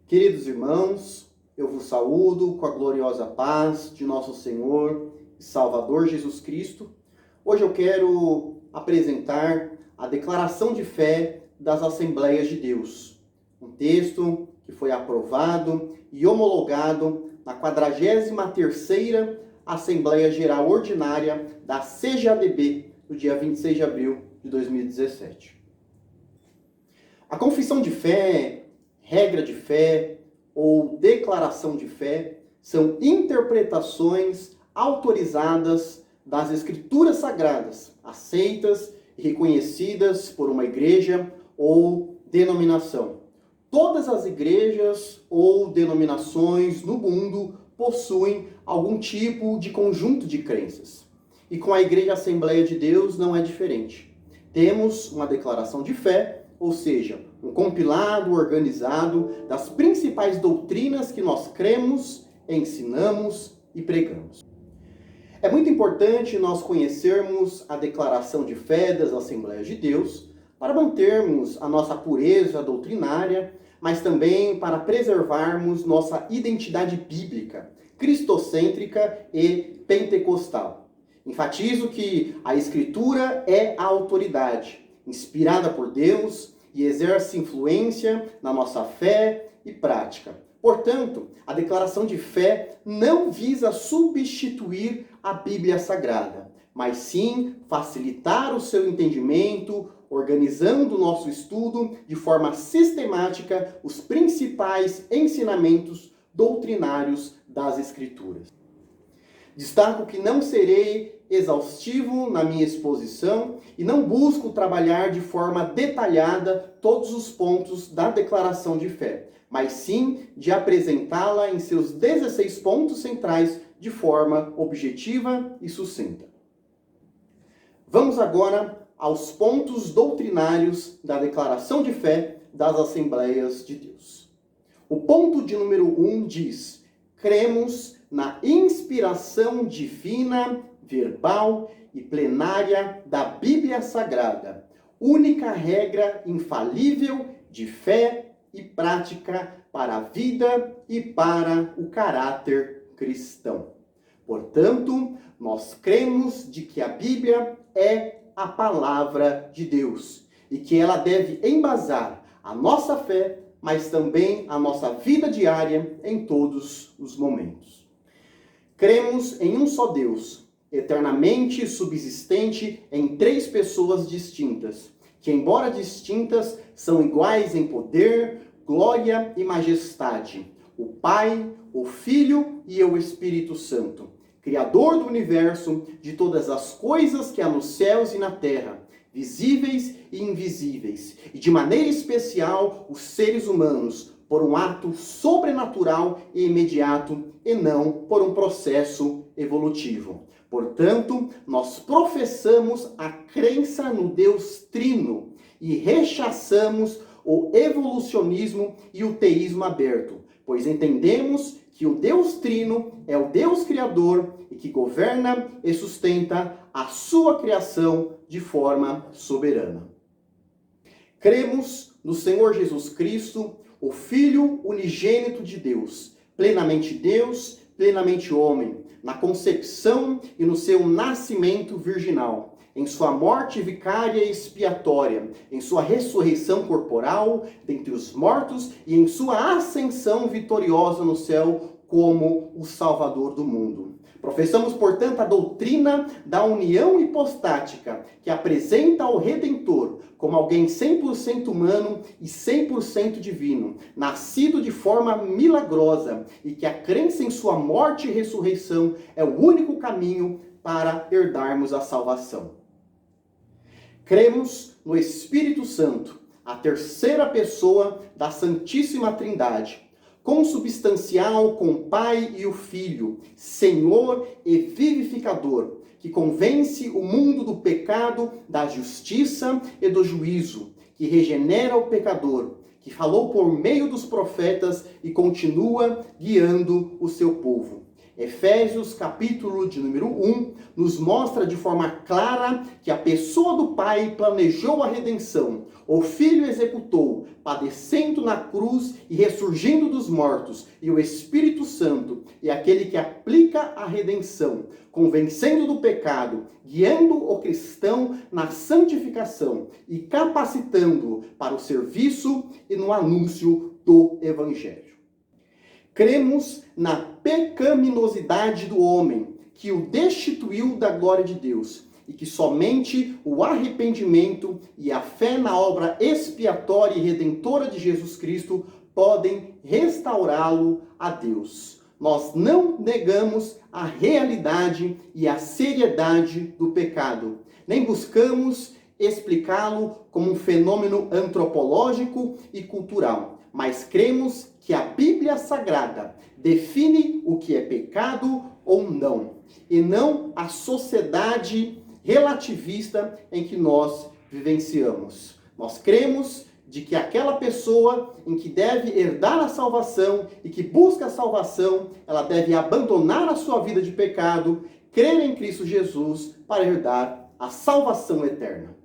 Queridos irmãos, eu vos saúdo com a gloriosa paz de nosso Senhor e Salvador Jesus Cristo. Hoje eu quero apresentar a declaração de fé das Assembleias de Deus. Um texto que foi aprovado e homologado na 43ª Assembleia Geral Ordinária da CGADB, no dia 26 de abril de 2017. A confissão de fé, regra de fé ou declaração de fé são interpretações autorizadas das Escrituras Sagradas, aceitas e reconhecidas por uma igreja ou denominação. Todas as igrejas ou denominações no mundo possuem algum tipo de conjunto de crenças. E com a Igreja Assembleia de Deus não é diferente. Temos uma declaração de fé, ou seja, um compilado organizado das principais doutrinas que nós cremos, ensinamos e pregamos. É muito importante nós conhecermos a declaração de fé das Assembleias de Deus para mantermos a nossa pureza doutrinária, mas também para preservarmos nossa identidade bíblica, cristocêntrica e pentecostal. Enfatizo que a Escritura é a autoridade, inspirada por Deus e exerce influência na nossa fé e prática. Portanto, a declaração de fé não visa substituir a Bíblia Sagrada, mas sim facilitar o seu entendimento, organizando o nosso estudo de forma sistemática os principais ensinamentos doutrinários das Escrituras. Destaco que não serei exaustivo na minha exposição e não busco trabalhar de forma detalhada todos os pontos da declaração de fé, mas sim de apresentá-la em seus 16 pontos centrais de forma objetiva e sucinta. Vamos agora aos pontos doutrinários da declaração de fé das Assembleias de Deus. O ponto de número 1 diz: cremos na inspiração divina, verbal e plenária da Bíblia Sagrada, única regra infalível de fé e prática para a vida e para o caráter cristão. Portanto, nós cremos de que a Bíblia é a palavra de Deus e que ela deve embasar a nossa fé, mas também a nossa vida diária em todos os momentos. Cremos em um só Deus, eternamente subsistente em três pessoas distintas, que, embora distintas, são iguais em poder, glória e majestade: o Pai, o Filho e o Espírito Santo, Criador do universo, de todas as coisas que há nos céus e na terra, visíveis e invisíveis, e de maneira especial os seres humanos, por um ato sobrenatural e imediato, e não por um processo evolutivo. Portanto, nós professamos a crença no Deus Trino e rechaçamos o evolucionismo e o teísmo aberto, pois entendemos que o Deus Trino é o Deus Criador e que governa e sustenta a sua criação de forma soberana. Cremos no Senhor Jesus Cristo, o Filho unigênito de Deus, plenamente homem, na concepção e no seu nascimento virginal, em sua morte vicária e expiatória, em sua ressurreição corporal dentre os mortos e em sua ascensão vitoriosa no céu como o Salvador do mundo. Professamos, portanto, a doutrina da união hipostática, que apresenta o Redentor como alguém 100% humano e 100% divino, nascido de forma milagrosa, e que a crença em sua morte e ressurreição é o único caminho para herdarmos a salvação. Cremos no Espírito Santo, a terceira pessoa da Santíssima Trindade, consubstancial com o Pai e o Filho, Senhor e vivificador, que convence o mundo do pecado, da justiça e do juízo, que regenera o pecador, que falou por meio dos profetas e continua guiando o seu povo. Efésios, capítulo de número 1, nos mostra de forma clara que a pessoa do Pai planejou a redenção. O Filho executou, padecendo na cruz e ressurgindo dos mortos. E o Espírito Santo é aquele que aplica a redenção, convencendo do pecado, guiando o cristão na santificação e capacitando-o para o serviço e no anúncio do Evangelho. Cremos na pecaminosidade do homem, que o destituiu da glória de Deus, e que somente o arrependimento e a fé na obra expiatória e redentora de Jesus Cristo podem restaurá-lo a Deus. Nós não negamos a realidade e a seriedade do pecado, nem buscamos explicá-lo como um fenômeno antropológico e cultural, mas cremos que a Bíblia Sagrada define o que é pecado ou não, e não a sociedade relativista em que nós vivenciamos. Nós cremos de que aquela pessoa em que deve herdar a salvação e que busca a salvação, ela deve abandonar a sua vida de pecado, crer em Cristo Jesus para herdar a salvação eterna.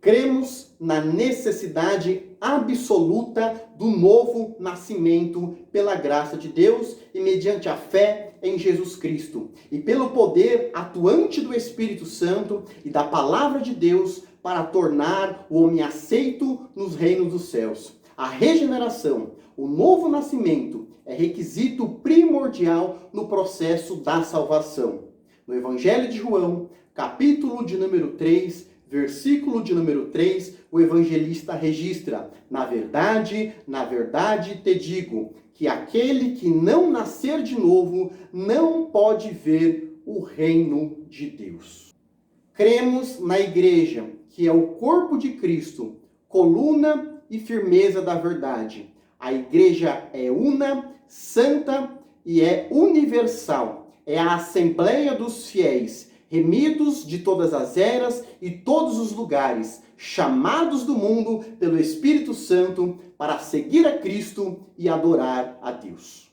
Cremos na necessidade absoluta do novo nascimento pela graça de Deus e mediante a fé em Jesus Cristo, e pelo poder atuante do Espírito Santo e da palavra de Deus para tornar o homem aceito nos reinos dos céus. A regeneração, o novo nascimento, é requisito primordial no processo da salvação. No Evangelho de João, capítulo de número 3, versículo de número 3, o evangelista registra: na verdade te digo, que aquele que não nascer de novo não pode ver o reino de Deus. Cremos na igreja, que é o corpo de Cristo, coluna e firmeza da verdade. A igreja é una, santa e é universal. É a assembleia dos fiéis, remidos de todas as eras e todos os lugares, chamados do mundo pelo Espírito Santo para seguir a Cristo e adorar a Deus.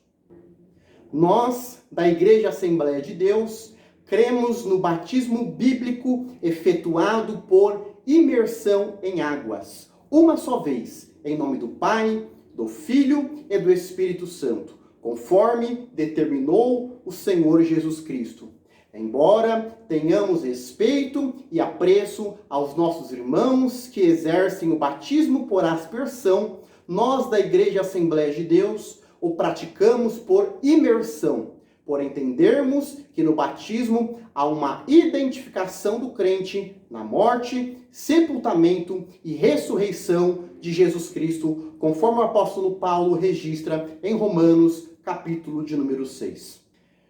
Nós, da Igreja Assembleia de Deus, cremos no batismo bíblico efetuado por imersão em águas, uma só vez, em nome do Pai, do Filho e do Espírito Santo, conforme determinou o Senhor Jesus Cristo. Embora tenhamos respeito e apreço aos nossos irmãos que exercem o batismo por aspersão, nós da Igreja Assembleia de Deus o praticamos por imersão, por entendermos que no batismo há uma identificação do crente na morte, sepultamento e ressurreição de Jesus Cristo, conforme o apóstolo Paulo registra em Romanos, capítulo de número 6.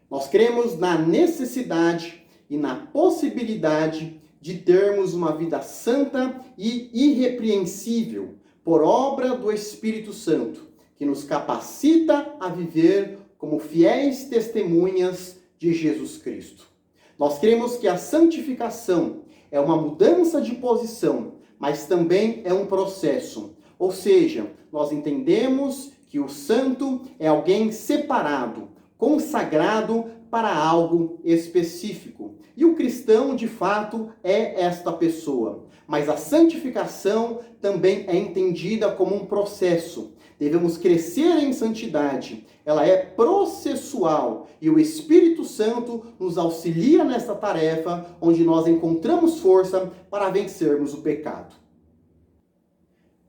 Nós cremos na necessidade e na possibilidade de termos uma vida santa e irrepreensível por obra do Espírito Santo, que nos capacita a viver como fiéis testemunhas de Jesus Cristo. Nós cremos que a santificação é uma mudança de posição, mas também é um processo. Ou seja, nós entendemos que o santo é alguém separado, consagrado para algo específico. E o cristão, de fato, é esta pessoa. Mas a santificação também é entendida como um processo. Devemos crescer em santidade. Ela é processual. E o Espírito Santo nos auxilia nessa tarefa, onde nós encontramos força para vencermos o pecado.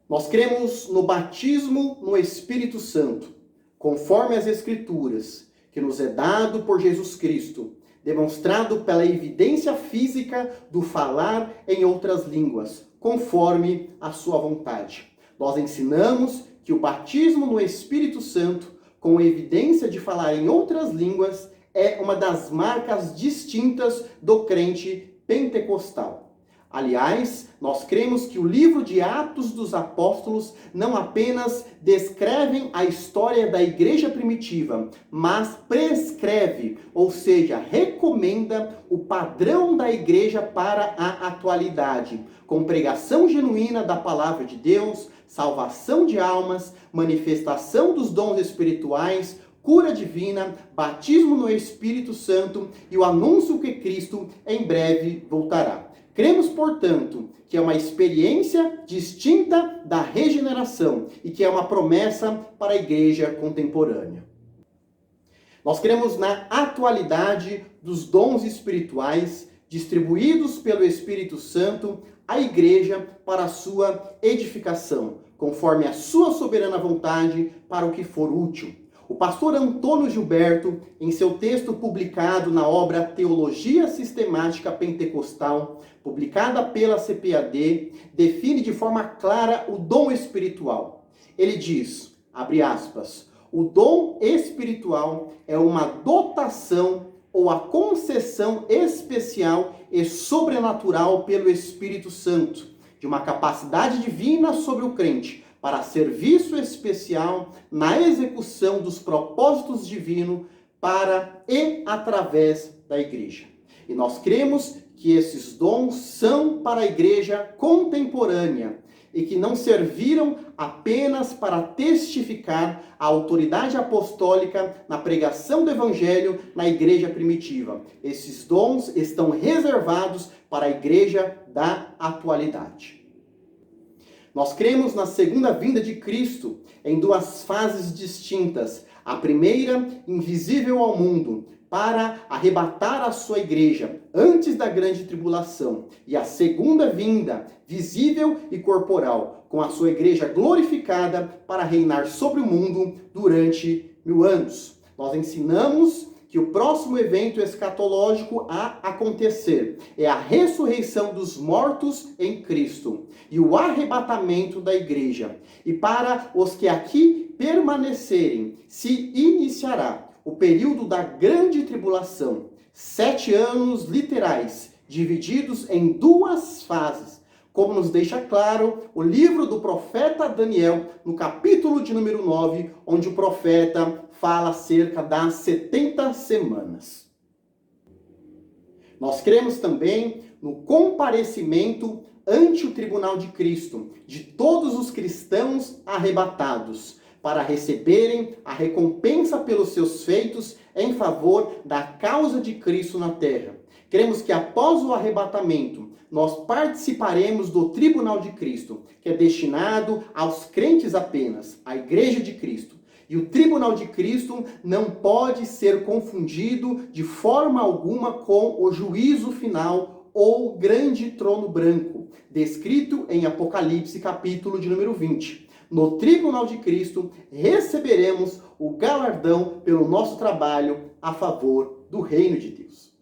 Nós cremos no batismo no Espírito Santo, conforme as Escrituras, que nos é dado por Jesus Cristo, demonstrado pela evidência física do falar em outras línguas, conforme a sua vontade. Nós ensinamos que o batismo no Espírito Santo, com evidência de falar em outras línguas, é uma das marcas distintas do crente pentecostal. Aliás, nós cremos que o livro de Atos dos Apóstolos não apenas descreve a história da igreja primitiva, mas prescreve, ou seja, recomenda o padrão da igreja para a atualidade, com pregação genuína da palavra de Deus, salvação de almas, manifestação dos dons espirituais, cura divina, batismo no Espírito Santo e o anúncio que Cristo em breve voltará. Cremos, portanto, que é uma experiência distinta da regeneração e que é uma promessa para a igreja contemporânea. Nós cremos na atualidade dos dons espirituais distribuídos pelo Espírito Santo à igreja para a sua edificação, conforme a sua soberana vontade para o que for útil. O pastor Antônio Gilberto, em seu texto publicado na obra Teologia Sistemática Pentecostal, publicada pela CPAD, define de forma clara o dom espiritual. Ele diz, abre aspas, o dom espiritual é uma dotação ou a concessão especial e sobrenatural pelo Espírito Santo, de uma capacidade divina sobre o crente, para serviço especial na execução dos propósitos divinos para e através da igreja. E nós cremos que esses dons são para a igreja contemporânea e que não serviram apenas para testificar a autoridade apostólica na pregação do evangelho na igreja primitiva. Esses dons estão reservados para a igreja da atualidade. Nós cremos na segunda vinda de Cristo em duas fases distintas. A primeira, invisível ao mundo, para arrebatar a sua igreja antes da grande tribulação. E a segunda vinda, visível e corporal, com a sua igreja glorificada para reinar sobre o mundo durante 1000 anos. Nós ensinamos que o próximo evento escatológico a acontecer é a ressurreição dos mortos em Cristo e o arrebatamento da igreja. E para os que aqui permanecerem, se iniciará o período da grande tribulação, 7 anos literais, divididos em duas fases, como nos deixa claro o livro do profeta Daniel, no capítulo de número 9, onde o profeta fala acerca das 70 semanas. Nós cremos também no comparecimento ante o tribunal de Cristo, de todos os cristãos arrebatados, para receberem a recompensa pelos seus feitos em favor da causa de Cristo na terra. Cremos que após o arrebatamento, nós participaremos do tribunal de Cristo, que é destinado aos crentes apenas, à igreja de Cristo. E o tribunal de Cristo não pode ser confundido de forma alguma com o juízo final ou grande trono branco, descrito em Apocalipse, capítulo de número 20. No tribunal de Cristo, receberemos o galardão pelo nosso trabalho a favor do reino de Deus.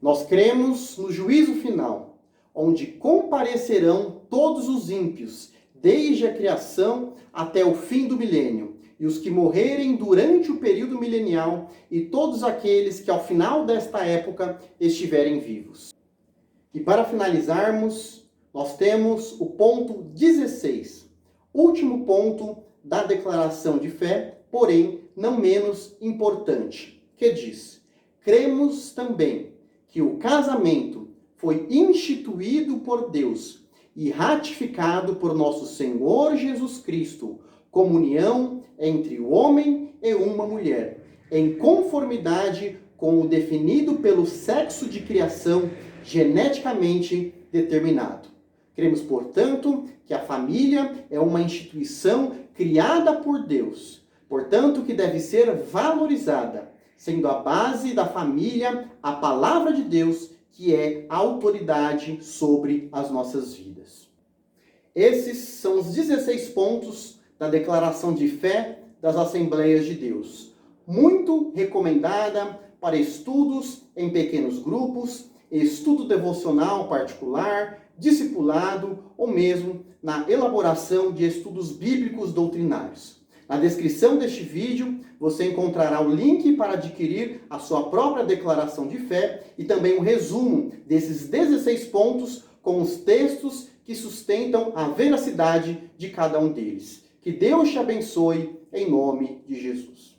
Nós cremos no juízo final, onde comparecerão todos os ímpios, desde a criação até o fim do milênio, e os que morrerem durante o período milenial, e todos aqueles que ao final desta época estiverem vivos. E para finalizarmos, nós temos o ponto 16, último ponto da declaração de fé, porém não menos importante, que diz: cremos também que o casamento foi instituído por Deus e ratificado por nosso Senhor Jesus Cristo, como união entre o homem e uma mulher, em conformidade com o definido pelo sexo de criação geneticamente determinado. Cremos, portanto, que a família é uma instituição criada por Deus, portanto, que deve ser valorizada, sendo a base da família a palavra de Deus, que é a autoridade sobre as nossas vidas. Esses são os 16 pontos da declaração de fé das Assembleias de Deus. Muito recomendada para estudos em pequenos grupos, estudo devocional particular, discipulado ou mesmo na elaboração de estudos bíblicos doutrinários. Na descrição deste vídeo, você encontrará o link para adquirir a sua própria declaração de fé e também um resumo desses 16 pontos com os textos que sustentam a veracidade de cada um deles. Que Deus te abençoe em nome de Jesus.